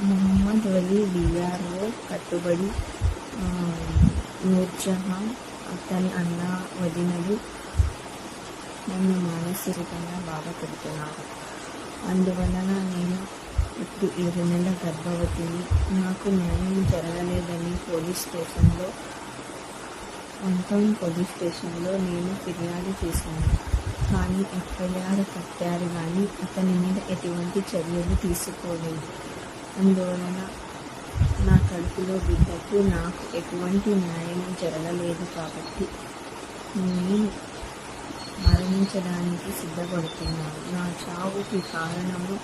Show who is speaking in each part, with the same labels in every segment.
Speaker 1: Mohammed Vali VRO కట్టుబడి నూర్జహాన్, అతని అన్న, వదినలు నన్ను మానసికంగా బాధపెడుతున్నారు. అందువలన నేను ఇప్పుడు 7 నెలల గర్భవతిని. నాకు న్యాయం జరగలేదని పోలీస్ స్టేషన్లో నేను ఫిర్యాదు చేశాను. కానీ ఎఫ్ఐఆర్ కట్టారు కానీ అతని మీద ఎటువంటి చర్యలు తీసుకోలేదు. అందువలన నా కడుపులో బిడ్డకు నాకు ఎటువంటి న్యాయం జరగలేదు కాబట్టి నేను మరణించడానికి సిద్ధపడుతున్నాను. నా చావుకి కారణము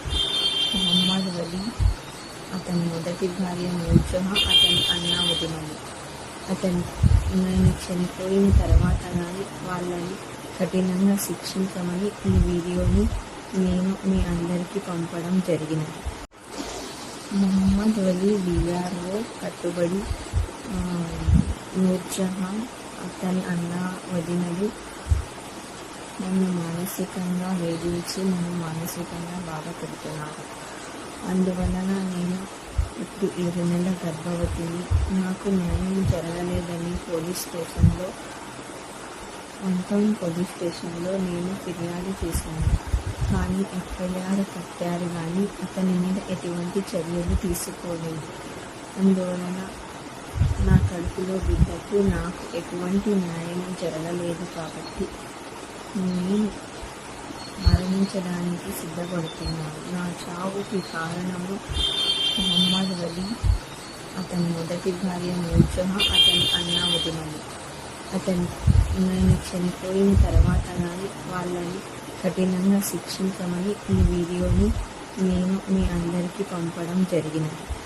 Speaker 1: మొహమ్మద్ వలీ, అతని మొదటి భార్య నూర్జహాన్, అతని అన్న, వదినలు. నేను చనిపోయిన తర్వాత కానీ వాళ్ళని కఠినంగా శిక్షించమని ఈ వీడియోని నేను మీ అందరికీ పంపడం జరిగినది. మొహమ్మద్ వలీ వీఆర్ఓ కట్టుబడి నూర్జహాన్, అతని అన్న, వదినలు నన్ను మానసికంగా వేధించి నన్ను మానసికంగా బాధపెడుతున్నారు. అందువలన నేను ఇప్పుడు 7 నెలల గర్భవతిని. నాకు న్యాయం జరగలేదని పోలీస్ స్టేషన్లో నేను ఫిర్యాదు చేశాను. కానీ ఎఫ్ఐఆర్ కట్టారు కానీ అతని మీద ఎటువంటి చర్యలు తీసుకోలేదు. అందువలన నా కడుపులో బిడ్డకు నాకు ఎటువంటి న్యాయం జరగలేదు కాబట్టి నేను మరణించడానికి సిద్ధపడుతున్నాను. నా చావుకి కారణము మొహమ్మద్ వలీ, అతని మొదటి భార్య నూర్జహాన్, అతని అన్న, వదినలు. నేను చనిపోయిన తర్వాత కానీ వాళ్ళని కఠినంగా శిక్షించమని ఈ వీడియోని నేను మీ అందరికీ పంపడం జరిగినది.